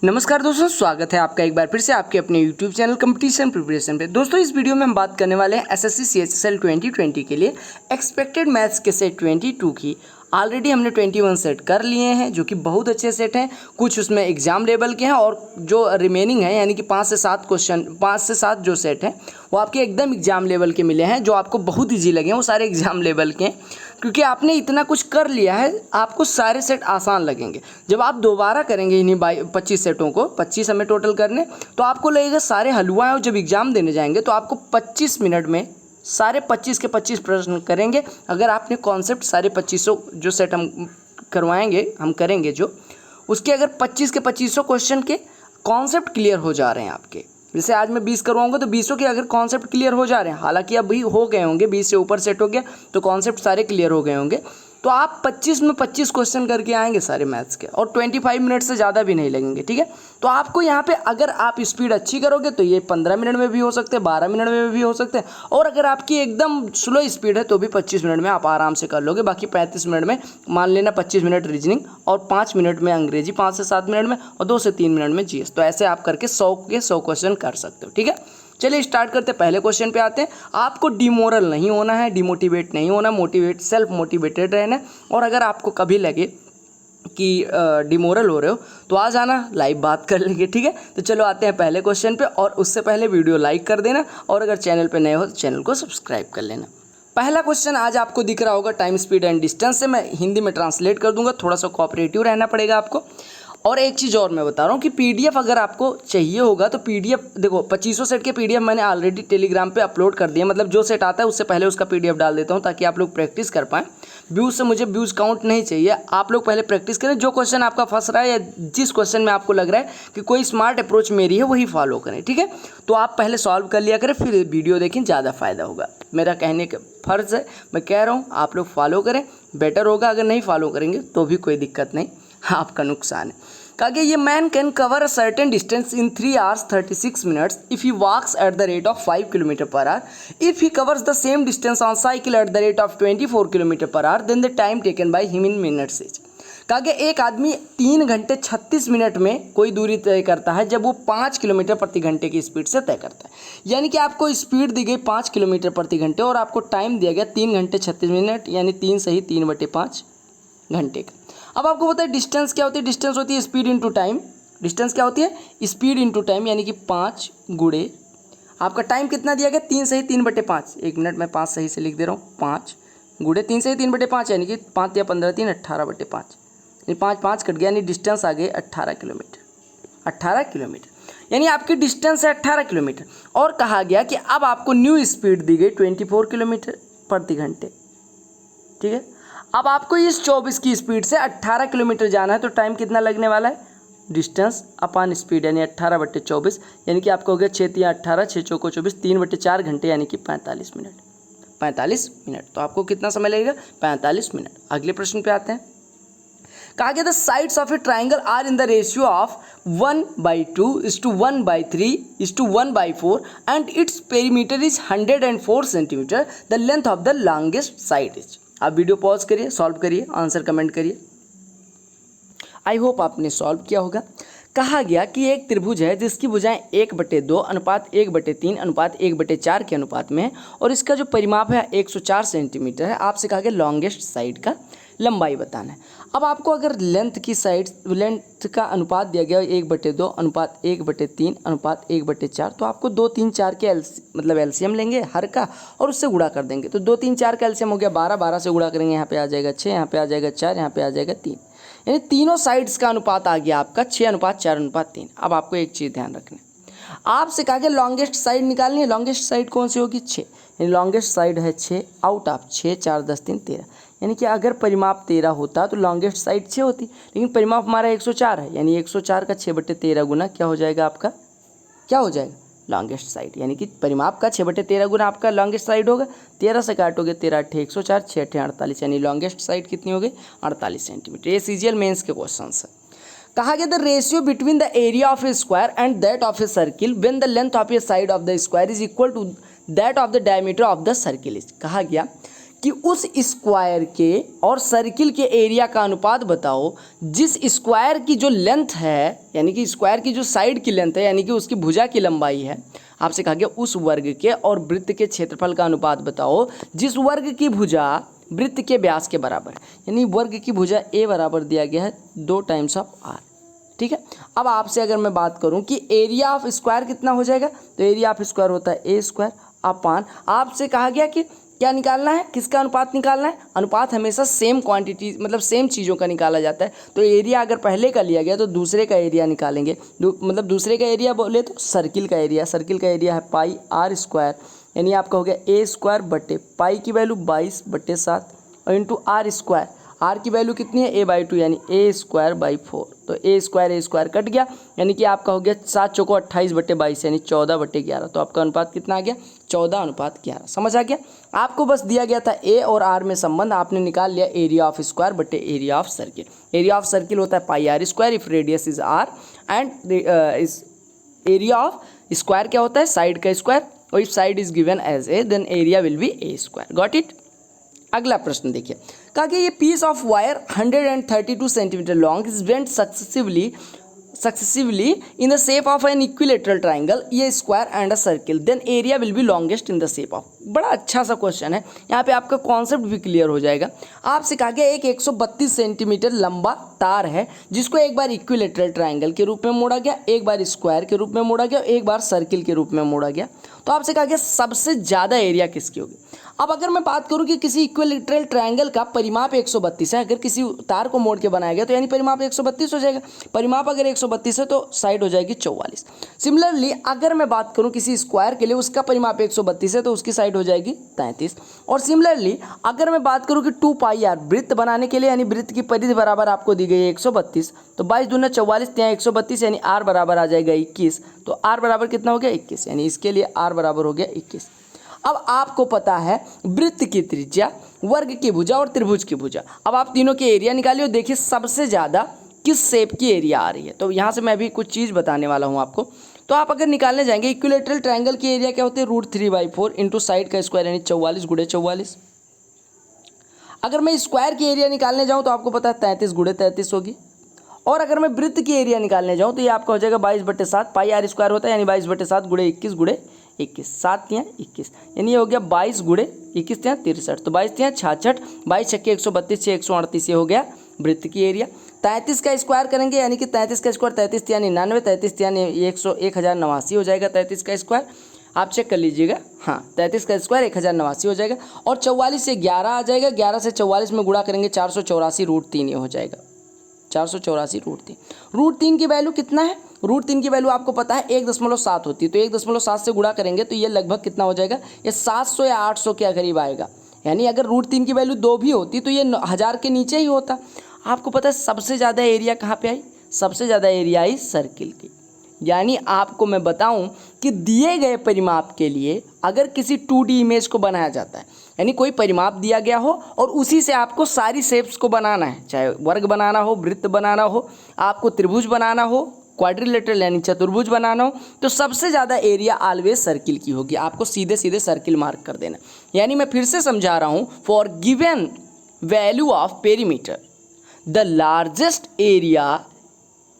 नमस्कार दोस्तों, स्वागत है आपका एक बार फिर से आपके अपने YouTube चैनल कंपटीशन प्रिपरेशन पे। दोस्तों इस वीडियो में हम बात करने वाले हैं एसएससी CHSL 2020 के लिए एक्सपेक्टेड मैथ्स के सेट 22 की। ऑलरेडी हमने 21 सेट कर लिए हैं जो कि बहुत अच्छे सेट हैं। कुछ उसमें एग्जाम लेवल के हैं और जो रिमेनिंग है यानी कि 5 से 7 क्वेश्चन 5 से 7 जो सेट हैं वो आपके एकदम एग्जाम लेवल के मिले हैं। जो आपको बहुत ईजी लगे हैं वो सारे एग्जाम लेवल के हैं, क्योंकि आपने इतना कुछ कर लिया है, आपको सारे सेट आसान लगेंगे। जब आप दोबारा करेंगे इन्हीं 25 सेटों को, 25 हमें टोटल करने, तो आपको लगेगा सारे हलवा हैं। और जब एग्ज़ाम देने जाएंगे तो आपको 25 मिनट में सारे 25 के 25 प्रश्न करेंगे। अगर आपने कॉन्सेप्ट सारे 25 जो सेट हम करवाएंगे, हम करेंगे जो उसके अगर 25 के 25 क्वेश्चन के कॉन्सेप्ट क्लियर हो जा रहे हैं आपके, जैसे आज मैं 20 करवाऊंगा तो 20 के अगर कॉन्सेप्ट क्लियर हो जा रहे हैं, हालांकि अभी हो गए होंगे 20 से ऊपर सेट हो गया तो कॉन्सेप्ट सारे क्लियर हो गए होंगे, तो आप 25 में 25 क्वेश्चन करके आएंगे सारे मैथ्स के, और 25 मिनट से ज़्यादा भी नहीं लगेंगे। ठीक है, तो आपको यहाँ पे अगर आप स्पीड अच्छी करोगे तो ये 15 मिनट में भी हो सकते हैं, 12 मिनट में भी हो सकते हैं, और अगर आपकी एकदम स्लो स्पीड है तो भी 25 मिनट में आप आराम से कर लोगे। बाकी 35 मिनट में मान लेना 25 मिनट रीजनिंग और 5 मिनट में अंग्रेजी, 5 से 7 मिनट में, और 2 से 3 मिनट में जीएस। तो ऐसे आप करके 100 के 100 क्वेश्चन कर सकते हो। ठीक है, चलिए स्टार्ट करते हैं। पहले क्वेश्चन पे आते हैं। आपको डिमोरल नहीं होना है, डिमोटिवेट नहीं होना, मोटिवेट सेल्फ मोटिवेटेड रहना है। और अगर आपको कभी लगे कि डिमोरल हो रहे हो तो आ जाना, लाइव बात कर लेंगे। ठीक है, तो चलो आते हैं पहले क्वेश्चन पे, और उससे पहले वीडियो लाइक कर देना, और अगर चैनल पे नए हो तो चैनल को सब्सक्राइब कर लेना। पहला क्वेश्चन आज आपको दिख रहा होगा टाइम स्पीड एंड डिस्टेंस से, मैं हिंदी में ट्रांसलेट कर दूंगा, थोड़ा सा कोऑपरेटिव रहना पड़ेगा आपको। और एक चीज़ और मैं बता रहा हूँ कि पीडीएफ अगर आपको चाहिए होगा तो पीडीएफ देखो, 2500 सेट के पीडीएफ मैंने ऑलरेडी टेलीग्राम पे अपलोड कर दिया। मतलब जो सेट आता है उससे पहले उसका पीडीएफ डाल देता हूँ ताकि आप लोग प्रैक्टिस कर पाएँ। व्यूज़ से मुझे व्यूज़ काउंट नहीं चाहिए, आप लोग पहले प्रैक्टिस करें। जो क्वेश्चन आपका फंस रहा है या जिस क्वेश्चन में आपको लग रहा है कि कोई स्मार्ट अप्रोच मेरी है वही फॉलो करें। ठीक है, तो आप पहले सॉल्व कर लिया करें, फिर वीडियो देखें, ज़्यादा फ़ायदा होगा। मेरा कहने का फ़र्ज़ है, मैं कह रहा हूँ आप लोग फॉलो करें, बेटर होगा। अगर नहीं फॉलो करेंगे तो भी कोई दिक्कत नहीं, आपका नुकसान है। कहा ये man can cover a certain distance in 3 hours 36 minutes if he walks at the rate of 5 km/h. If he covers the same distance on cycle at the rate of 24 km/h, then the time taken by him in minutes is. कहा एक आदमी 3 घंटे 36 minute में कोई दूरी तय करता है जब वो 5 किलोमीटर प्रति घंटे की स्पीड से तय करता है। यानी कि आपको स्पीड दी गई 5 किलोमीटर प्रति घंटे और आपको टाइम दिया गया 3 घंटे 36 मिनट, यानी 3 सही 3/5 घंटे का। अब आपको पता है डिस्टेंस क्या होती है? डिस्टेंस होती है स्पीड इंटू टाइम। डिस्टेंस क्या होती है? स्पीड इंटू टाइम, यानी कि 5 गुणे आपका टाइम कितना दिया गया? 3 सही 3/5। 1 मिनट में 5 सही से लिख दे रहा हूँ। 5 गुणे 3 सही 3/5, यानी कि 5 या 15 3 18/5, यानी 5 कट गया, यानी डिस्टेंस आ गई 18 किलोमीटर। 18 किलोमीटर यानी आपकी डिस्टेंस है 18 किलोमीटर। और कहा गया कि अब आपको न्यू स्पीड दी गई 24 किलोमीटर प्रति घंटे। ठीक है, अब आपको इस 24 की स्पीड से 18 किलोमीटर जाना है, तो टाइम कितना लगने वाला है? डिस्टेंस अपॉन स्पीड, यानी 18/24, यानी कि आपको हो गया 6 3 18, 6 चौको 24, 3/4 घंटे, यानी कि 45 मिनट। 45 मिनट, तो आपको कितना समय लगेगा? 45 मिनट। अगले प्रश्न पे आते हैं। कहा गया the sides of a triangle are in the ratio of 1/2 is to 1/3 is to 1/4 and its perimeter is 104 centimetre. The length of the longest side is. आप वीडियो पॉज करिए, सॉल्व करिए, आंसर कमेंट करिए। I hope आपने solve किया होगा। कहा गया कि एक त्रिभुज है जिसकी भुजाएं 1/2 अनुपात 1/3 अनुपात 1/4 के अनुपात में है, और इसका जो परिमाप है 104 सेंटीमीटर है। आपसे कहा गया लॉन्गेस्ट साइड का लंबाई बताना है। अब आपको अगर लेंथ का अनुपात दिया गया 1/2 अनुपात 1/3 अनुपात 1/4, तो आपको 2 3 4 के एलसीएम लेंगे हर का, और उससे गुणा कर देंगे। तो 2 3 4 का एलसीएम हो गया 12, 12 से गुणा करेंगे, यहाँ पे आ जाएगा 6, यहाँ पे आ जाएगा 4, यहाँ पे आ जाएगा 3, यानी तीनों साइड्स का अनुपात आ गया आपका 6:4:3। अब आपको एक चीज़ ध्यान रखना है, आपसे कहा गया लॉन्गेस्ट साइड निकालनी है। लॉन्गेस्ट साइड कौन सी होगी? 6, यानी लॉन्गेस्ट साइड है 6 आउट ऑफ 6, 4 10 3 13, यानी कि अगर परिमाप 13 होता तो लॉन्गेस्ट साइड 6 होती, लेकिन परिमाप हमारा 104 है, यानी 104 का 6/13 गुना क्या हो जाएगा आपका? क्या हो जाएगा? लॉन्गेस्ट साइड, यानी कि परिमाप का 6/13 गुना आपका लॉन्गेस्ट साइड होगा। 13 से काटोगे 13 8 104, 6 8 48, यानी लॉन्गेस्ट साइड कितनी हो गई? 48 सेंटीमीटर। ये सीजीएल मेंस के क्वेश्चन है। कहा गया the ratio between the area of a square and that of a circle when the length of a side of the square is equal to that of the diameter of the circle is. कहा गया कि उस square के और circle के area का अनुपात बताओ जिस स्क्वायर की जो लेंथ है, यानी कि स्क्वायर की जो साइड की लेंथ है, यानी कि उसकी भुजा की लंबाई है, आपसे कहा गया उस वर्ग के और वृत्त के क्षेत्रफल का अनुपात बताओ जिस वर्ग की भुजा वृत्त के व्यास के बराबर है। यानी वर्ग की भुजा ए बराबर दिया गया है 2 टाइम्स ऑफ आर। ठीक है, अब आपसे अगर मैं बात करूं कि एरिया ऑफ स्क्वायर कितना हो जाएगा, तो एरिया ऑफ स्क्वायर होता है ए स्क्वायर अपान, आपसे कहा गया कि क्या निकालना है, किसका अनुपात निकालना है। अनुपात हमेशा सेम क्वांटिटी मतलब सेम चीज़ों का निकाला जाता है। तो एरिया अगर पहले का लिया गया तो दूसरे का एरिया निकालेंगे। मतलब दूसरे का एरिया बोले तो सर्किल का एरिया, सर्किल का एरिया है पाई आर स्क्वायर, यानी आपका हो गया ए स्क्वायर बट्टे पाई की वैल्यू 22/7 और इंटू आर स्क्वायर, आर की वैल्यू कितनी है a/2 यानी ए स्क्वायर बाई 4। तो ए स्क्वायर कट गया, यानी कि आपका हो गया 7 चौको 28/22 यानी 14/11। तो आपका अनुपात कितना आ गया 14:11। समझ आ गया। आपको बस दिया गया था ए और आर में संबंध, आपने निकाल लिया एरिया ऑफ स्क्वायर बटे area of circle. Area of circle होता है pi r square if radius is r and area of square क्या होता है साइड का स्क्वायर, और if side is given as a then area will be a square. Got it. अगला प्रश्न देखिए, कहा कि ये piece of wire 132 centimetre long is bent successively in the shape of an equilateral triangle, ये square and a circle, then area will be longest in the shape of. बड़ा अच्छा सा क्वेश्चन है, यहाँ पे आपका कॉन्सेप्ट भी क्लियर हो जाएगा। आपसे कहा गया एक 132 सेंटीमीटर लंबा तार है जिसको एक बार इक्विलेटरल ट्राइंगल के रूप में मोड़ा गया, एक बार स्क्वायर के रूप में मोड़ा गया, एक बार सर्किल के रूप में मोड़ा गया। तो आपसे कहा गया सबसे ज़्यादा एरिया किसकी होगी। अब अगर मैं बात करूं कि किसी इक्विलेटरल ट्रायंगल का परिमाप 132 है, अगर किसी तार को मोड़ के बनाया गया तो यानी परिमाप 132 हो जाएगा। परिमाप अगर 132 है तो साइड हो जाएगी 44। सिमिलरली अगर मैं बात करूं किसी स्क्वायर के लिए, उसका परिमाप 132 है तो उसकी साइड हो जाएगी 33। और सिमिलरली अगर मैं बात करूं कि 2 पाई आर वृत्त बनाने के लिए, यानी वृत्त की परिधि बराबर आपको दी गई है 132, तो 22 दूना 44 यहाँ 132 यानी आर बराबर आ जाएगा 21। तो आर बराबर कितना हो गया 21, यानी इसके लिए आर बराबर हो गया 21। अब आपको पता है वृत्त की त्रिज्या, वर्ग की भुजा और त्रिभुज की भुजा। अब आप तीनों के एरिया निकालिए और देखिए सबसे ज़्यादा किस शेप की एरिया आ रही है। तो यहाँ से मैं भी कुछ चीज़ बताने वाला हूँ आपको। तो आप अगर निकालने जाएंगे इक्विलेटरल ट्रायंगल की एरिया क्या होती है √3/4 इंटू साइड का स्क्वायर यानी 44 गुणे 44। अगर मैं स्क्वायर की एरिया निकालने जाऊँ तो आपको पता है 33 गुणे 33 होगी। और अगर मैं वृत्त की एरिया निकालने जाऊँ तो ये आपका हो जाएगा 22/7 पाई आर स्क्वायर होता है, यानी 22/7 गुणे 21 गुणे 21, 7 तियाँ 21, यानी ये हो गया 22 गुणे 21 तियाँ 63। तो 22 तियाँ 66, 22 छक्के 132, 6 138, ये हो गया वृत्त की एरिया। 33 का स्क्वायर करेंगे यानी कि 33 का स्क्वायर 33 तियाँ 99, 33 तियाँ 1089 हो जाएगा 33 का स्क्वायर। आप चेक कर लीजिएगा, हाँ 33 का स्क्वायर 1089 हो जाएगा। और 44 से 11 आ जाएगा, 11 से 44 में गुणा करेंगे 484 √3 ये हो जाएगा 484 √3। √3 की वैल्यू कितना है, √3 की वैल्यू आपको पता है 1.7 होती है। तो 1.7 से गुणा करेंगे तो ये लगभग कितना हो जाएगा, ये 700 या 800 के करीब आएगा। यानी अगर √3 की वैल्यू 2 भी होती तो ये 1000 के नीचे ही होता। आपको पता है सबसे ज़्यादा एरिया कहाँ पे आई, सबसे ज़्यादा एरिया आई सर्किल की। यानी आपको मैं बताऊं कि दिए गए परिमाप के लिए अगर किसी 2D इमेज को बनाया जाता है, यानी कोई परिमाप दिया गया हो और उसी से आपको सारी शेप्स को बनाना है, चाहे वर्ग बनाना हो, वृत्त बनाना हो, आपको त्रिभुज बनाना हो, क्वाड्रिलेटरल यानी चतुर्भुज बनाना हो, तो सबसे ज़्यादा एरिया ऑलवेज सर्किल की होगी। आपको सीधे सीधे सर्किल मार्क कर देना। यानी मैं फिर से समझा रहा हूँ, for given value of perimeter the largest area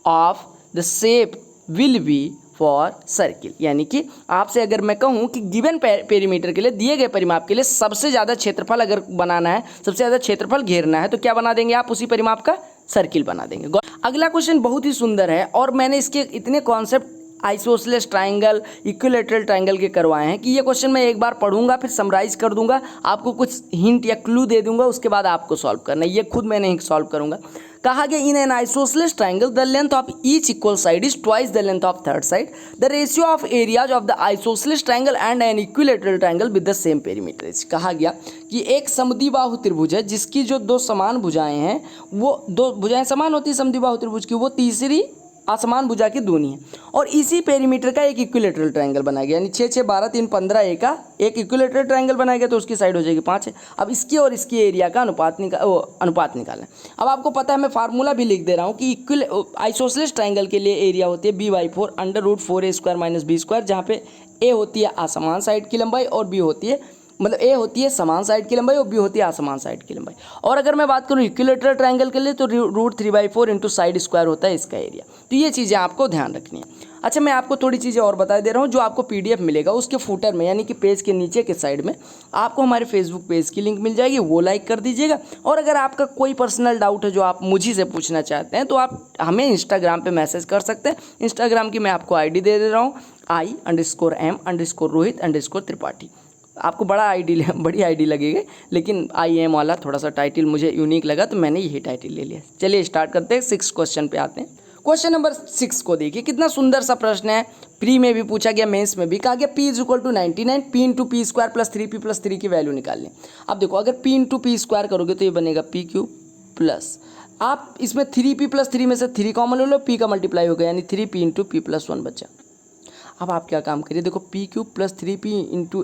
of the shape will be for circle. यानी कि आपसे अगर मैं कहूँ कि गिवन पेरीमीटर के लिए, दिए गए परिमाप के लिए सबसे ज़्यादा क्षेत्रफल अगर बनाना है, सबसे ज़्यादा क्षेत्रफल घेरना है, तो क्या बना देंगे आप, उसी परिमाप का सर्किल बना देंगे। अगला क्वेश्चन बहुत ही सुंदर है और मैंने इसके इतने concept isosceles triangle, equilateral triangle के करवाए हैं कि ये क्वेश्चन मैं एक बार पढ़ूंगा, फिर समराइज कर दूंगा, आपको कुछ हिंट या क्लू दे दूंगा, उसके बाद आपको सॉल्व करना है। ये खुद मैं नहीं सॉल्व करूंगा। कहा गया in an isosceles triangle the length of each equal side is twice the length of third side, the ratio of areas of the isosceles triangle and an equilateral triangle with the same perimeter. कहा गया कि एक समद्विबाहु त्रिभुज है जिसकी जो दो समान भुजाएं हैं, वो दो भुजाएं समान होती है समद्विबाहु त्रिभुज की, वो तीसरी असमान भुजा की दूनी है, और इसी पेरीमीटर का एक इक्विलेटरल ट्रायंगल बनाया गया, यानी 6 6 12 3 15 ए का एक इक्विलेटरल ट्रायंगल बनाया गया, तो उसकी साइड हो जाएगी 5 है। अब इसकी और इसकी एरिया का अनुपात निकालना है। अब आपको पता है मैं फार्मूला भी लिख दे रहा हूँ कि आइसोसेलेस ट्रायंगल के लिए एरिया होती है b/4 √4a² - b², जहाँ पे a होती है असमान साइड की लंबाई और b होती है मतलब ए होती है समान साइड की लंबाई और बी होती है असमान साइड की लंबाई। और अगर मैं बात करूँ इक्विलेटरल ट्रायंगल के लिए तो √3/4 इंटू साइड स्क्वायर होता है इसका एरिया। तो ये चीज़ें आपको ध्यान रखनी है। अच्छा, मैं आपको थोड़ी चीज़ें और बता दे रहा हूँ। जो आपको पीडीएफ मिलेगा उसके फूटर में यानी कि पेज के नीचे के साइड में आपको हमारे फेसबुक पेज की लिंक मिल जाएगी, वो लाइक कर दीजिएगा। और अगर आपका कोई पर्सनल डाउट है जो आप मुझे से पूछना चाहते हैं तो आप हमें इंस्टाग्राम पे मैसेज कर सकते हैं। इंस्टाग्राम की मैं आपको आईडी दे दे रहा हूँ, I_M_रोहित_त्रिपाठी। आपको बड़ी आईडी लगेगी, लेकिन IM वाला थोड़ा सा टाइटल मुझे यूनिक लगा तो मैंने यही टाइटल ले लिया। चलिए स्टार्ट करते हैं, 6 क्वेश्चन पे आते हैं। क्वेश्चन नंबर 6 को देखिए, कितना सुंदर सा प्रश्न है। प्री में भी पूछा गया, मेंस में भी कहा गया P = 99 P × P² + 3P + 3 की वैल्यू निकालनी। अब देखो, अगर P × P² करोगे तो ये बनेगा P³ प्लस, आप इसमें 3P + 3 में से 3 कॉमन ले लो, P का मल्टीप्लाई हो गया यानी 3P × P + 1 बचा। अब आप क्या काम करिए, देखो P³ + 3P ×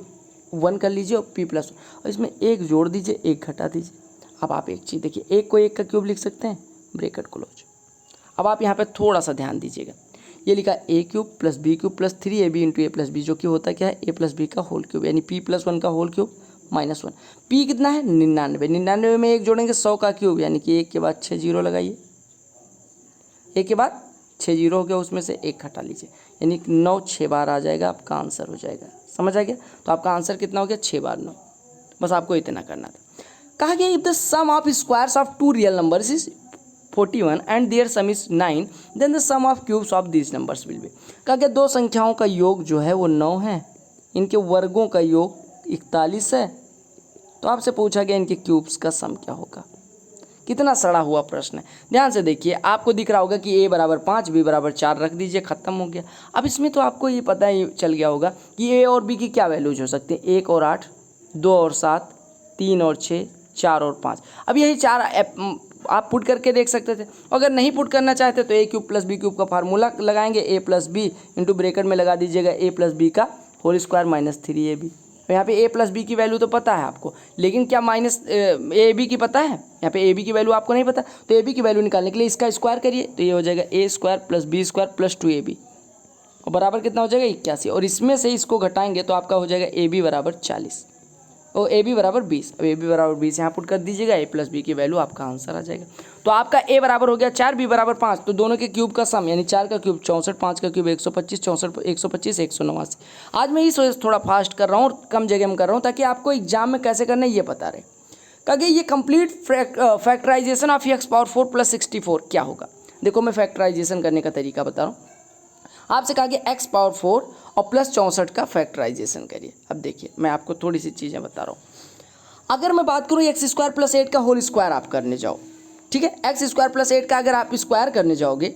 1 कर लीजिए और P + 1 और इसमें एक जोड़ दीजिए, एक घटा दीजिए। अब आप एक चीज़ देखिए, एक को एक का क्यूब लिख सकते हैं, ब्रैकेट क्लोज। अब आप यहाँ पे थोड़ा सा ध्यान दीजिएगा, ये लिखा A³ + B³ + 3AB × A + B, जो कि होता क्या है A + B का होल क्यूब यानी P + 1 का होल क्यूब -1। P कितना है 99, 99 में एक जोड़ेंगे 100 का क्यूब यानी कि 1 के बाद 6 जीरो लगाइए, 1 के बाद 6 जीरो हो गया, उसमें से 1 घटा लीजिए यानी 9 6 बार आ जाएगा, आपका आंसर हो जाएगा। समझ आ गया? तो आपका आंसर कितना हो गया 6 बार 9। बस आपको इतना करना था। कहा गया if the sum of squares of 2 real numbers is 41 and their sum is 9 then the sum of cubes of these numbers will be. कहा गया दो संख्याओं का योग जो है वो 9 है, इनके वर्गों का योग 41 है। तो आपसे पूछा गया इनके क्यूब्स का सम क्या होगा। कितना सड़ा हुआ प्रश्न है, ध्यान से देखिए। आपको दिख रहा होगा कि A = 5 B = 4 रख दीजिए, खत्म हो गया। अब इसमें तो आपको ये पता ही चल गया होगा कि A और B की क्या वैल्यूज हो सकती है, 1 और 8, 2 और 7, 3 और 6, 4 और 5। अब यही 4 आप पुट करके देख सकते थे। अगर नहीं पुट करना चाहते तो A³ + B³ का फार्मूला लगाएंगे, A + B इंटू ब्रैकेट में लगा दीजिएगा A + B का होल स्क्वायर -3AB। यहाँ पे A + B की वैल्यू तो पता है आपको, लेकिन क्या AB की पता है? यहाँ पे AB की वैल्यू आपको नहीं पता, तो AB की वैल्यू निकालने के लिए इसका स्क्वायर करिए, तो ये हो जाएगा A² + B² + 2AB और बराबर कितना हो जाएगा 81। और इसमें से इसको घटाएंगे तो आपका हो जाएगा AB = 40 और AB = 20। अब AB = 20 यहाँ पुट कर दीजिएगा, A + B की वैल्यू आपका आंसर आ जाएगा। तो आपका A बराबर हो गया 4, B = 5, तो दोनों के क्यूब का सम यानी 4 का क्यूब 64, 5 का क्यूब 125, 64 125 189। आज मैं इस वजह से थोड़ा फास्ट कर रहा हूँ और कम जगह में कर रहा हूँ ताकि आपको एग्जाम में कैसे करना है ये पता रहे। कहा ये कंप्लीट फैक्टराइजेशन ऑफ x⁴ + 64 क्या होगा। देखो मैं फैक्टराइजेशन करने का तरीका बता रहा हूँ। आपसे कहा गया x⁴ और +64 का फैक्टराइजेशन करिए। अब देखिए मैं आपको थोड़ी सी चीज़ें बता रहा हूँ। अगर मैं बात करूँ x² + 8 का होल स्क्वायर आप करने जाओ, ठीक है, x² + 8 का अगर आप स्क्वायर करने जाओगे,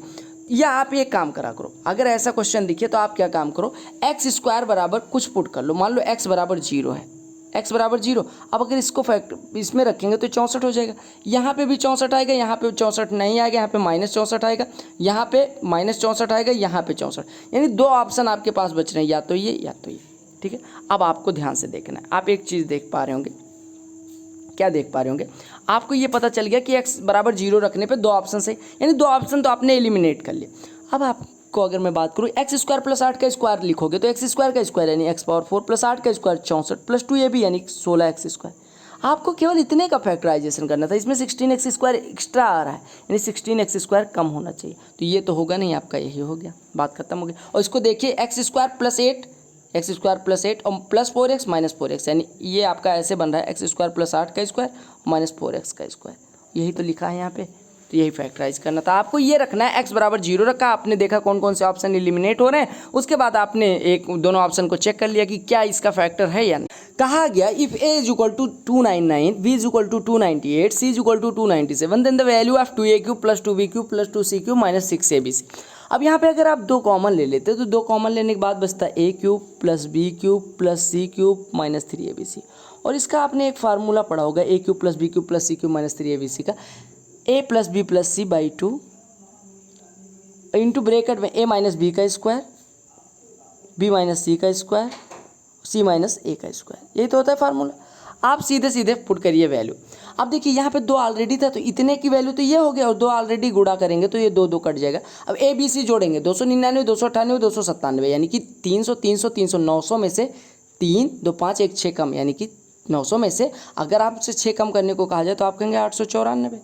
या आप एक काम करा करो, अगर ऐसा क्वेश्चन दिखे तो आप क्या काम करो, x² बराबर कुछ पुट कर लो। मान लो x = 0 है, x = 0। अब अगर इसको इसमें रखेंगे तो 64 हो जाएगा। यहाँ पे भी 64 आएगा, यहाँ पे 64 नहीं आएगा, यहाँ पे -64 आएगा, यहाँ पे -64 आएगा, यहाँ पे 64, यानी 2 ऑप्शन आपके पास बच रहे हैं, या तो ये या तो ये। ठीक है, अब आपको ध्यान से देखना है। आप एक चीज़ देख पा रहे होंगे, क्या देख पा रहे होंगे, आपको ये पता चल गया कि x = 0 रखने पे 2 ऑप्शन है, यानी 2 ऑप्शन तो आपने एलिमिनेट कर लिया। अब आपको अगर मैं बात करूँ x² + 8 का स्क्वायर लिखोगे तो x² का स्क्वायर यानी x⁴ + 8 का स्क्वायर 64 + 2ab यानी 16x²। आपको केवल इतने का फैक्टराइजेशन करना था, इसमें 16x² एक्स्ट्रा आ रहा है यानी 16x² कम होना चाहिए, तो ये तो होगा नहीं, आपका यही हो गया, बात खत्म हो गई। और इसको देखिए x² + 8 x² + 8 और +4x -4x, यानी ये आपका ऐसे बन रहा है x² + 8 का स्क्वायर -4x का स्क्वायर, यही तो लिखा है यहाँ पे, तो यही फैक्टराइज करना था। आपको ये रखना है x = 0 रखा, आपने देखा कौन कौन से ऑप्शन एलिमिनेट हो रहे हैं, उसके बाद आपने दोनों ऑप्शन को चेक कर लिया कि क्या इसका फैक्टर है या नहीं। कहा गया if A = 299 B = 298 C = 297 then the value of 2a³ + 2b³ + 2c³ - 6abc। अब यहाँ पे अगर आप 2 कॉमन ले लेते तो 2 कॉमन लेने के बाद बचता a³ + b³ + c³ - 3abc। और इसका आपने एक फार्मूला पढ़ा होगा a³ + b³ + c³ - 3abc का, a + b + c/2 into bracket में a - b का स्क्वायर, b - c का स्क्वायर, c - a का स्क्वायर, यही तो होता है फार्मूला। आप सीधे सीधे पुट करिए वैल्यू। अब देखिए यहाँ पे 2 ऑलरेडी था तो इतने की वैल्यू तो ये हो गया, और 2 ऑलरेडी गुणा करेंगे तो ये 2 कट जाएगा। अब a b c जोड़ेंगे 299 298 297 यानी कि 300 300 300 900 में से 3 2 5 1 6 कम यानी कि 900 में से अगर आपसे 6 कम करने को कहा जाए तो आप कहेंगे 894,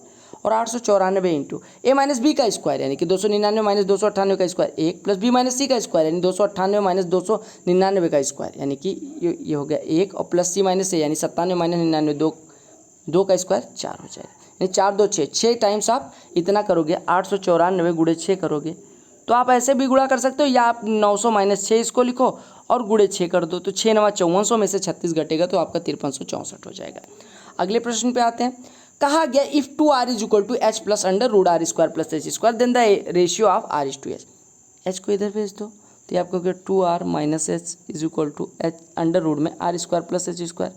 और 894 इंटू ए माइनस बी का स्क्वायर यानी कि 299 माइनस 298 का स्क्वायर 1 प्लस बी माइनस सी का स्क्वायर यानी 298 माइनस 299 का स्क्वायर यानी कि ये हो गया 1, और प्लस सी माइनस ए यानी 97 माइनस 99 2 का स्क्वायर 4 हो जाएगा, यानी 4 2 6 6 टाइम्स आप इतना करोगे 894 गुणे 6 करोगे तो आप ऐसे भी गुणा कर सकते हो, या आप 900 माइनस 6 इसको लिखो और गुणे 6 कर दो, तो 6 9 5400 में से 36 घटेगा तो आपका 5364 हो जाएगा। अगले प्रश्न पे आते हैं। कहा गया इफ 2r is equal to H plus under root R square plus H square then the ratio of R is to H. H को इधर भेज दो तो ये आपको हो गया 2r minus h is equal to h under root में r square plus H square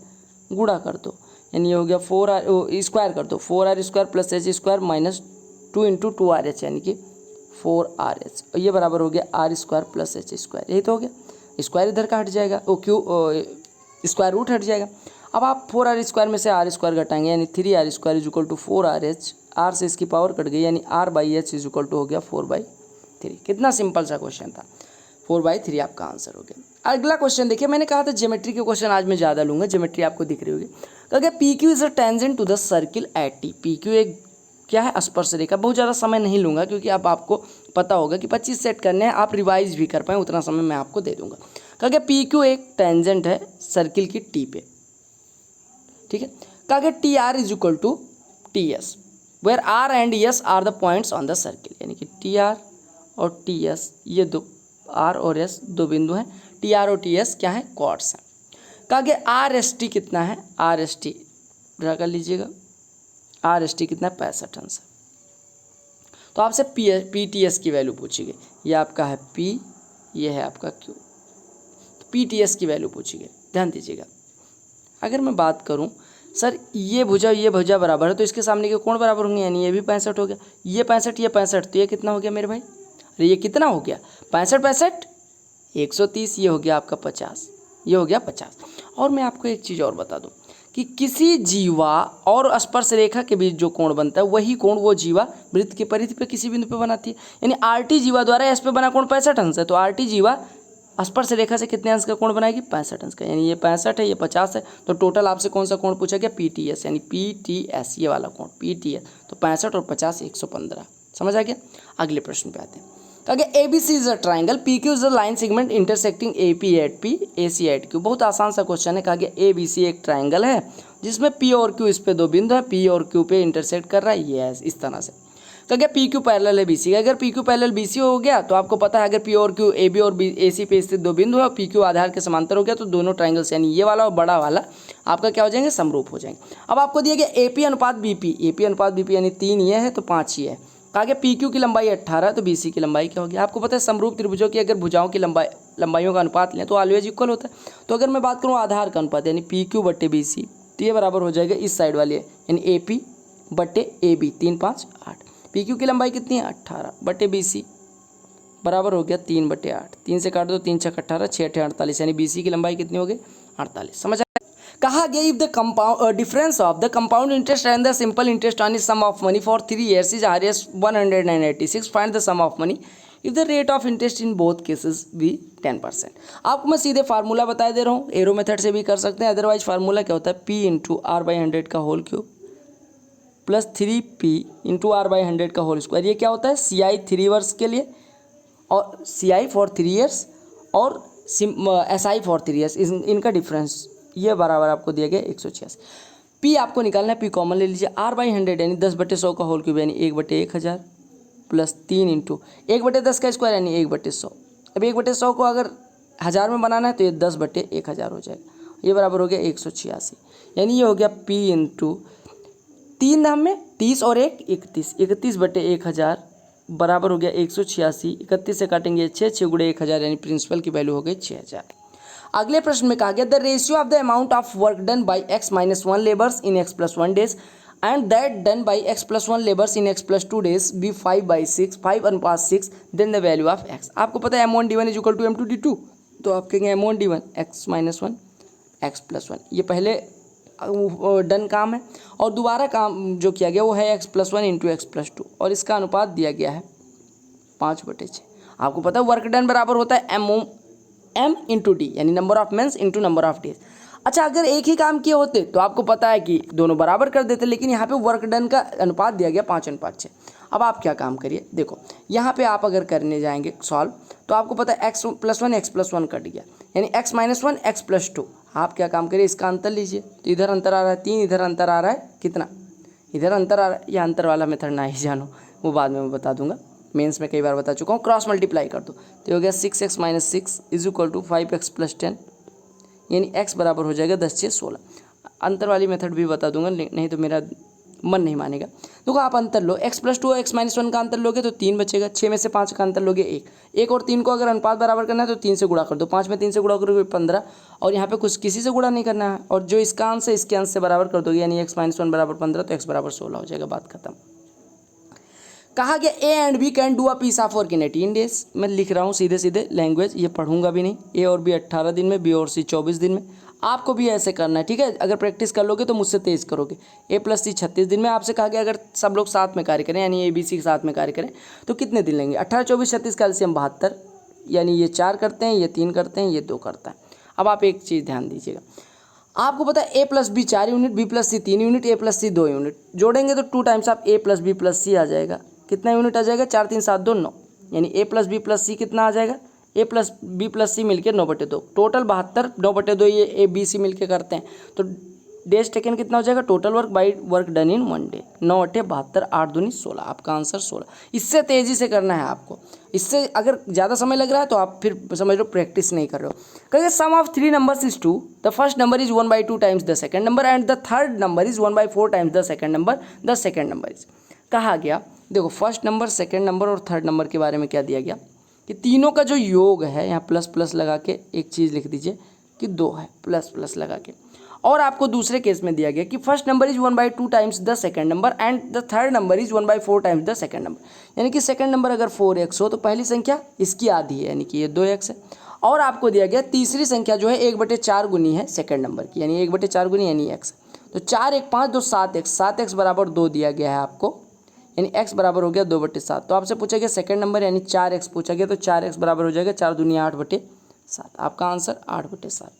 गुणा कर दो, यानी ये हो गया 4r स्क्वायर कर दो 4r square plus H square minus 2 into 2rh यानी कि 4rh, और ये बराबर हो गया R square plus H square, यही तो हो गया। स्क्वायर इधर का हट जाएगा, ओ क्यू स्क्वायर रूट हट जाएगा। अब आप 4r स्क्वायर में से आर स्क्वायर घटाएंगे यानी 3r square is equal to 4rh, R से इसकी पावर कट गई यानी r by H is equal to हो गया 4/3। कितना सिंपल सा क्वेश्चन था, 4/3 आपका आंसर हो गया। अगला क्वेश्चन देखिए, मैंने कहा था ज्योमेट्री के क्वेश्चन आज मैं ज़्यादा लूँगा, ज्योमेट्री आपको दिख रही होगी। कहा P Q is a tangent to the circle at T. P Q एक क्या है, स्पर्श रेखा। बहुत ज़्यादा समय नहीं लूँगा क्योंकि अब आपको पता होगा कि 25 सेट करने हैं, आप रिवाइज भी कर पाएँ उतना समय मैं आपको दे दूँगा। कहा पी क्यू एक टेंजेंट है सर्किल की टी पे, ठीक है। कहा T R is equal to T S where R and S are the points on the circle, यानी कि टी आर और टी एस ये दो, आर और एस दो बिंदु हैं, टी आर और टी एस क्या है, कॉर्ड्स हैं। कहा आर एस टी कितना है, आर एस टी ड्रा कर लीजिएगा, आर एस टी कितना है 65 अंश। तो आपसे पी टी एस की वैल्यू पूछी गई, ये आपका है पी, ये है आपका क्यू, तो पी टी एस की वैल्यू पूछी गई, ध्यान दीजिएगा। अगर मैं बात करूं सर ये भुजा बराबर है तो इसके सामने के कोण बराबर होंगे, यानी ये भी 65 हो गया, ये 65 ये 65, तो ये कितना हो गया मेरे भाई, अरे ये कितना हो गया 65 130, ये हो गया आपका 50, ये हो गया 50। और मैं आपको एक चीज़ और बता दूं कि किसी जीवा और स्पर्श रेखा के बीच जो कोण बनता है वही कोण वो जीवा वृत्त की परिधि पे किसी बिंदु पे बनाती है, यानी आर टी जीवा द्वारा एस पे बना कोण 65 अंश है, तो आर टी जीवा स्पर्श रेखा से कितने अंश का कोण बनाएगी 65 अंश का, यानी ये 65 है ये 50 है, तो टोटल आपसे कौन सा कोण पूछा गया पी टी एस, यानी पी टी एस ये वाला कोण पी टी एस, तो 65 और 50 115, समझ आ गया। अगले प्रश्न पे आते हैं। कहा A B C is a triangle, P Q is a line segment intersecting A P at P, A C at Q. बहुत आसान सा क्वेश्चन है। कहा गया ए बी सी एक ट्राइंगल है जिसमें पी और क्यू इस पे दो बिंदु है, पी और क्यू पे इंटरसेक्ट कर रहा है, ये है इस तरह से। कहा गया पी क्यू पैरेलल है बी सी, अगर P Q parallel B C हो गया तो आपको पता है अगर पी और क्यू ए बी और बी ए सी पे स्थित दो बिंदु है और पी क्यू आधार के समांतर हो गया तो दोनों ट्राइंगल्स यानी ये वाला और बड़ा वाला आपका क्या हो जाएंगे, समरूप हो जाएंगे। अब आपको दिया गया ए पी अनुपात बी पी, ए पी अनुपात बी पी यानी 3 ये है तो 5 ये है। कहा गया पी क्यू की लंबाई 18 तो बी सी की लंबाई क्या होगी। आपको पता है समरूप त्रिभुजों की अगर भुजाओं की लंबाइयों का अनुपात लें तो ऑलवेज इक्वल होता है। तो अगर मैं बात करूँ आधार का अनुपात यानी पी क्यू बट्टे बी सी, तो ये बराबर हो जाएगा इस साइड वाली यानी ए पी बट्टे ए बी, 3 5 8। पी क्यू की लंबाई कितनी है 18 बट्टे बी सी बराबर हो गया 3 बट्टे 8, 3 से काट दो 3 6 18 6 8 48, यानी बी सी की लंबाई कितनी हो गई 48, समझ आया। कहा गया if the compound difference of the compound interest and the simple interest on sum of money for 3 years is R S 186, find the sum of money if the rate of interest in both cases be 10%। आपको मैं सीधे formula बता दे रहा हूँ, arrow method से भी कर सकते हैं, अदरवाइज फार्मूला क्या होता है पी इंटू आर बाई 100 का whole cube plus 3p into R by 100 का होल स्क्वायर। ये क्या होता है सी आई 3 वर्ष के लिए और सी आई फॉर 3 years और एस आई फॉर 3 years, इनका डिफरेंस ये बराबर आपको दिया गया 186। पी आपको निकालना है, पी कॉमन ले लीजिए, आर बाई 100 यानी 10/100 का होल क्यूब यानी 1/1000 प्लस 3 इंटू 1/10 का स्क्वायर यानी 1/100। अब 1/100 को अगर 1000 में बनाना है तो ये 10/1000 हो जाएगा, ये बराबर हो गया 186, यानी ये हो गया पी इंटू 3 धाम में 30 और 1 31, 31/1000 बराबर हो गया 186, 31 से काटेंगे 6 6 गुणे 1000 यानी प्रिंसिपल की वैल्यू हो गई 6000। अगले प्रश्न में कहा गया the ratio of the amount of work done by x - 1 labours in x + 1 days and that done by x + 1 labours in x + 2 days be 5/6, 5:6 then the value of x। आपको पता है m1 d1 = m2 d2, तो आप कहेंगे m1 d1 x - 1 x + 1, ये पहले done काम है और दोबारा काम जो किया गया वो है x + 1 इंटू x + 2 और इसका अनुपात दिया गया है 5/6। आपको पता है वर्क डन बराबर होता है m इंटू डी यानी number of mens into number of days. अच्छा, अगर एक ही काम किए होते तो आपको पता है कि दोनों बराबर कर देते, लेकिन यहाँ पे वर्क डन का अनुपात दिया गया 5:6। अब आप क्या काम करिए, देखो यहाँ पे आप अगर करने जाएंगे सॉल्व तो आपको पता है x+1 x+1 कट गया, यानी x-1 x+2। आप क्या काम करिए, इसका अंतर लीजिए, तो इधर अंतर आ रहा है 3, इधर अंतर आ रहा है कितना, इधर अंतर आ रहा है। यह अंतर वाला मेथड ना ही जानो, वो बाद में मैं बता दूंगा, मेंस में कई बार बता चुका हूँ। क्रॉस मल्टीप्लाई कर दो तो हो गया 6x - 6 = 5x + 10, यानी x बराबर हो जाएगा 10 × 6 = 16। अंतर वाली मेथड भी बता दूंगा, नहीं तो मेरा मन नहीं मानेगा। देखो आप अंतर लो, x+2 और x-1 का अंतर लोगे तो 3 बचेगा, 6 में से 5 का अंतर लोगे 1 और 3 को अगर अनुपात बराबर करना है तो 3 से गुणा कर दो, 5 में 3 से गुणा करोगे 15, और यहाँ पे कुछ किसी से गुणा नहीं करना है, और जो इसका अंश है इसके अंश से बराबर कर दोगे, यानी x-1 बराबर 15 तो x बराबर 16 हो जाएगा, बात खत्म। कहा गया A and B can do a piece of work in 18 days. मैं लिख रहा हूँ सीधे सीधे लैंग्वेज, ये पढ़ूंगा भी नहीं। ए और बी 18 दिन में, बी और सी 24 दिन में। आपको भी ऐसे करना है, ठीक है। अगर प्रैक्टिस कर लोगे तो मुझसे तेज करोगे। A+C 36 दिन में। आपसे कहा गया अगर सब लोग साथ में कार्य करें, यानी ABC के साथ में कार्य करें तो कितने दिन लेंगे। 18, 24, 36 का एलसीएम 72, यानी ये 4 करते हैं, ये 3 करते हैं, ये 2 करता है। अब आप एक चीज़ ध्यान दीजिएगा, आपको पता है A+B 4 unit, B+C 3 unit, A+C 2 unit. जोड़ेंगे तो 2 टाइम्स आप A+B+C आ जाएगा। कितना यूनिट आ जाएगा, 4 3 7 2 9, यानी A+B+C कितना आ जाएगा, A+B+C मिलकर 9/2, टोटल 72, 9/2 ये ABC मिलके करते हैं, तो डेज टेकन कितना हो जाएगा, total work by work done in 1 day, 9/72, 8 दूनी 16, आपका आंसर 16। इससे तेज़ी से करना है आपको, इससे अगर ज़्यादा समय लग रहा है तो आप फिर समझ लो प्रैक्टिस नहीं कर रहे हो। कहेंगे sum of 3 numbers is 2, the first number is 1/2 times the second number and the third number is 1/4 times the second number, the second number is. कहा गया देखो फर्स्ट नंबर, सेकंड नंबर और थर्ड नंबर के बारे में क्या दिया गया कि तीनों का जो योग है, यहाँ प्लस प्लस लगा के एक चीज़ लिख दीजिए कि 2 है, प्लस प्लस लगा के। और आपको दूसरे केस में दिया गया कि first number is 1/2 times the second number and the third number is 1/4 times the second number, यानी कि सेकंड नंबर अगर 4x हो तो पहली संख्या इसकी आधी है, यानी कि ये 2x है। और आपको दिया गया तीसरी संख्या जो है 1/4 गुनी है सेकंड नंबर की, यानी 1/4 गुनी यानी x। तो 4 1 5 2 7x, 7x बराबर 2 दिया गया है आपको, यानी x बराबर हो गया 2/7। तो आपसे पूछा गया सेकंड नंबर यानी 4x पूछा गया, तो 4x बराबर हो जाएगा 4 दूनी 8/7, आपका आंसर 8/7।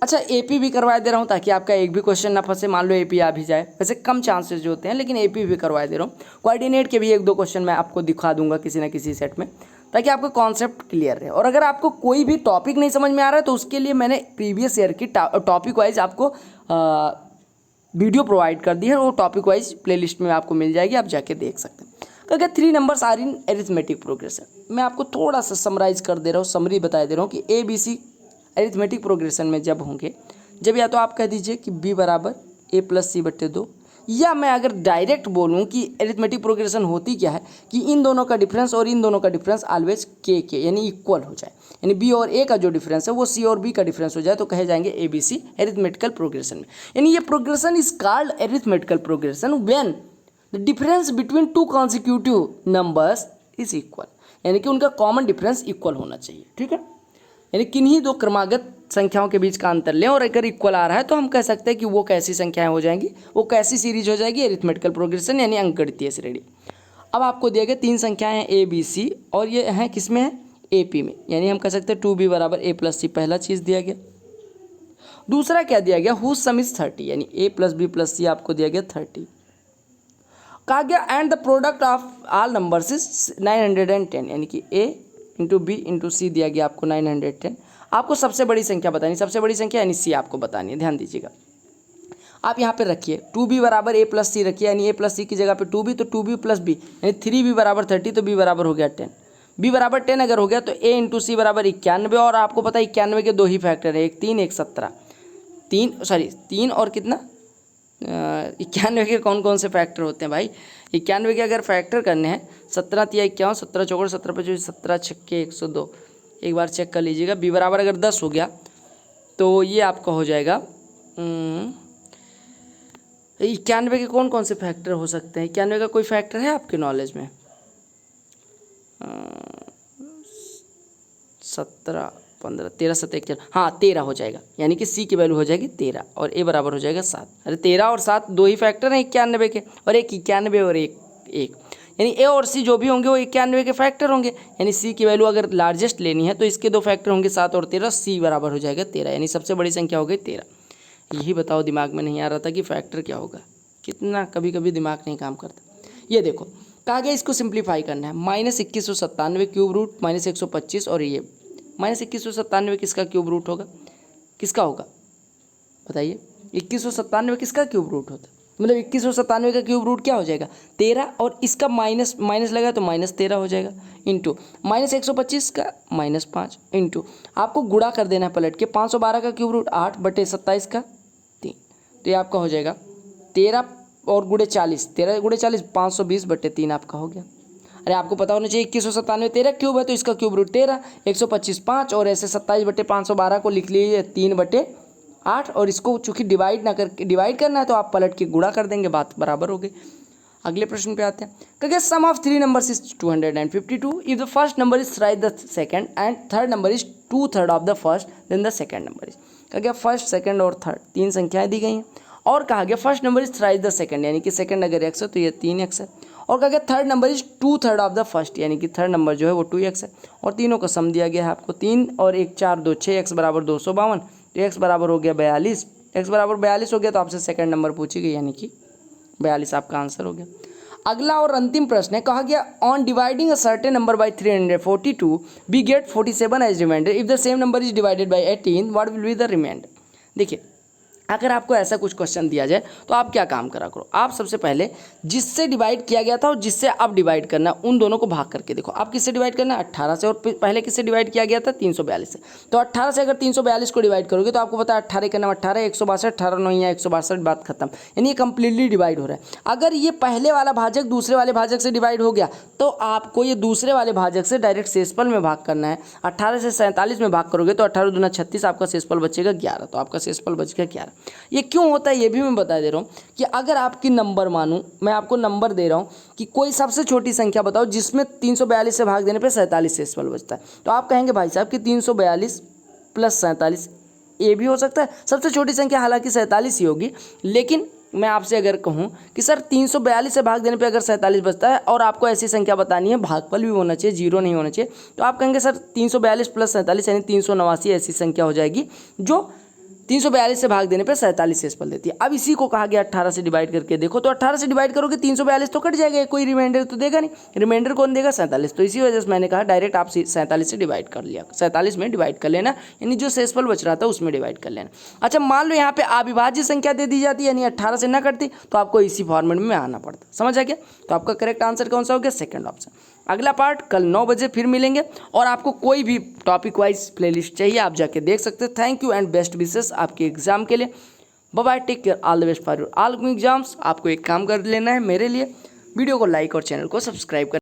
अच्छा AP भी करवा दे रहा हूँ ताकि आपका एक भी क्वेश्चन ना फंसे, मान लो AP आ भी जाए, वैसे कम चांसेस जो होते हैं, लेकिन AP भी करवा दे रहा हूँ। कोऑर्डिनेट के भी 1-2 क्वेश्चन मैं आपको दिखा दूंगा किसी ना किसी सेट में, ताकि आपको कॉन्सेप्ट क्लियर रहे। और अगर आपको कोई भी टॉपिक नहीं समझ में आ रहा है तो उसके लिए मैंने प्रीवियस ईयर की टॉपिक वाइज आपको वीडियो प्रोवाइड कर दी है, वो टॉपिक वाइज प्लेलिस्ट में आपको मिल जाएगी, आप जाके देख सकते हैं। क्योंकि 3 numbers are in arithmetic progression. मैं आपको थोड़ा सा समराइज कर दे रहा हूँ, समरी बता दे रहा हूँ कि ABC एरिथमेटिक प्रोग्रेशन में जब होंगे, जब या तो आप कह दीजिए कि B बराबर A+C/2, या मैं अगर डायरेक्ट बोलूँ कि एरिथमेटिक प्रोग्रेशन होती क्या है कि इन दोनों का डिफरेंस और इन दोनों का डिफरेंस ऑलवेज के यानी इक्वल हो जाए, यानी B और A का जो डिफरेंस है वो C और B का डिफरेंस हो जाए, तो कहे जाएंगे ABC एरिथमेटिकल प्रोग्रेशन में। यानी ये progression is called arithmetical progression when the difference between 2 consecutive numbers is equal, यानी कि उनका कॉमन डिफरेंस इक्वल होना चाहिए, ठीक है। यानी किन्हीं 2 क्रमागत संख्याओं के बीच का अंतर लें और अगर इक्वल आ रहा है तो हम कह सकते हैं कि वो कैसी संख्याएं हो जाएंगी, वो कैसी सीरीज हो जाएगी, एरिथमेटिकल प्रोग्रेशन यानी अंकगणितीय श्रेणी। अब आपको दिया गया 3 संख्याएं हैं ABC और ये हैं किसमें है, AP में, यानी हम कह सकते हैं 2B बराबर A+C, पहला चीज़ दिया गया। दूसरा क्या दिया गया, हुज सम इज 30, यानी A+B+C आपको दिया गया 30। कहा गया and the product of all numbers is 910, यानी कि A into B into C दिया गया आपको 910। आपको सबसे बड़ी संख्या बतानी, सबसे बड़ी संख्या यानी C आपको बतानी है, ध्यान दीजिएगा। आप यहाँ पे रखिए 2B बराबर A+C रखिए, यानी A+C की जगह पे 2B, तो 2B + B यानी 3B बराबर 30, तो B बराबर हो गया 10। B बराबर 10 अगर हो गया तो A इंटू C बराबर 91, और आपको पता है 91 के 2 ही फैक्टर है, एक 3 एक 17, 3 और कितना 91 के कौन कौन से फैक्टर होते हैं भाई, 91 के अगर फैक्टर करने हैं 17 × 51, 17 चौकड़ 17 × 25, 17 छक्के 102, एक बार चेक कर लीजिएगा। B बराबर अगर 10 हो गया तो ये आपका हो जाएगा 91 के कौन कौन से फैक्टर हो सकते हैं, 91 का कोई फैक्टर है आपके नॉलेज में, 17 15 13 7 1 हाँ 13 हो जाएगा, यानी कि C की वैल्यू हो जाएगी 13 और A बराबर हो जाएगा 7। अरे 13 और 7 2 ही फैक्टर हैं 91 के, और एक 91 और एक यानी ए और सी जो भी होंगे वो 91 के फैक्टर होंगे, यानी सी की वैल्यू अगर लार्जेस्ट लेनी है तो इसके दो फैक्टर होंगे 7 और 13, सी बराबर हो जाएगा 13, यानी सबसे बड़ी संख्या हो गई 13। यही बताओ दिमाग में नहीं आ रहा था कि फैक्टर क्या होगा, कितना कभी कभी दिमाग नहीं काम करता। ये देखो कहा गया इसको सिंप्लीफाई करना है, -2197 क्यूब रूट -125 और ये -2197 किसका क्यूब रूट होगा, किसका होगा बताइए, 2197 किसका क्यूब रूट होता है, मतलब 2197 का क्यूब रूट क्या हो जाएगा 13, और इसका माइनस माइनस लगा तो -13 हो जाएगा, इंटू -125 का -5 इंटू आपको गुणा कर देना है पलट के, 512 का क्यूब रूट 8 बटे 27 का 3, तो ये आपका हो जाएगा 13 और गुणे 40, 13 गुणे 40 520 बटे 3 आपका हो गया। अरे आपको पता होना चाहिए 2197 13 क्यूब है तो इसका क्यूब रूट 13, 125 5 और ऐसे 27 बटे 512 को लिख लीजिए 3 बटे 8, और इसको चूँकि डिवाइड करना है तो आप पलट के गुणा कर देंगे, बात बराबर हो गई। अगले प्रश्न पे आते हैं, कहा sum of 3 numbers is 252, if the first number is thrice the second and third number is 2/3 of the first, then the second number is, कहा गया फर्स्ट सेकंड और थर्ड 3 संख्याएं दी गई हैं, और कहा गया first number is thrice the second, यानी कि सेकंड अगर x है तो ये 3x है, और कहा गया third number is 2/3 of the first, यानी कि थर्ड नंबर जो है वो 2x है, और तीनों का सम दिया गया है आपको 3 और 1 4 2 6, x बराबर 252, तो x बराबर हो गया 42, x बराबर 42 हो गया तो आपसे सेकंड नंबर पूछी गई, यानी कि 42 आपका आंसर हो गया। अगला और अंतिम प्रश्न है, कहा गया on dividing a certain number by 342 we get 47 as remainder, if the same number is divided by 18 what will be the remainder. देखिए अगर आपको ऐसा कुछ क्वेश्चन दिया जाए तो आप क्या काम करा करो, आप सबसे पहले जिससे डिवाइड किया गया था और जिससे आप डिवाइड करना उन दोनों को भाग करके देखो, आप किससे डिवाइड करना है 18 से, और पहले किससे डिवाइड किया गया था 342 से, तो 18 से अगर 342 को डिवाइड करोगे तो आपको पता है 18 का नाम 18 162 18 9 या 162, बात खत्म, यानी ये कंप्लीटली डिवाइड हो रहा है। अगर ये पहले वाला भाजक दूसरे वाले भाजक से डिवाइड हो गया तो आपको ये दूसरे वाले भाजक से डायरेक्ट शेषफल में भाग करना है, 18 से 47 में भाग करोगे तो 18 दूना 36, आपका शेषफल बचेगा 11, तो आपका शेषफल बच गया 11। ये क्यों होता है ये भी मैं बता दे रहा हूँ कि अगर आपकी नंबर मानूं, मैं आपको नंबर दे रहा हूँ कि कोई सबसे छोटी संख्या बताओ जिसमें 342 से भाग देने पे 47 शेषफल बचता है, तो आप कहेंगे भाई साहब कि 342 प्लस 47 ये भी हो सकता है, सबसे छोटी संख्या हालांकि 47 ही होगी, लेकिन मैं आपसे अगर कहूँ कि सर 342 से भाग देने पे अगर 47 बचता है और आपको ऐसी संख्या बतानी है भागफल भी होना चाहिए, जीरो नहीं होना चाहिए, तो आप कहेंगे सर 342 प्लस 47 यानी 389 ऐसी संख्या हो जाएगी जो 342 से भाग देने पे 47 शेषफल देती है। अब इसी को कहा गया 18 से डिवाइड करके देखो, तो 18 से डिवाइड करोगे 342 तो कट जाएगा, कोई रिमाइंडर तो देगा नहीं, रिमाइंडर कौन देगा 47, तो इसी वजह से मैंने कहा डायरेक्ट आप 47 से डिवाइड कर लिया, 47 में डिवाइड कर लेना, यानी जो शेषफल बच रहा था उसमें डिवाइड कर लेना। अच्छा मान लो यहाँ पे अविभाज्य संख्या दे दी जाती है, यानी 18 से ना कटती तो आपको इसी फॉर्मेट में आना पड़ता, समझ आ गया, तो आपका करेक्ट आंसर कौन सा हो गया सेकंड ऑप्शन। अगला पार्ट कल 9 बजे फिर मिलेंगे, और आपको कोई भी टॉपिक वाइज प्लेलिस्ट चाहिए आप जाके देख सकते हैं। Thank you and best wishes आपके एग्जाम के लिए, bye bye, take care, all the best for your all exams. आपको एक काम कर लेना है मेरे लिए, वीडियो को लाइक और चैनल को सब्सक्राइब कर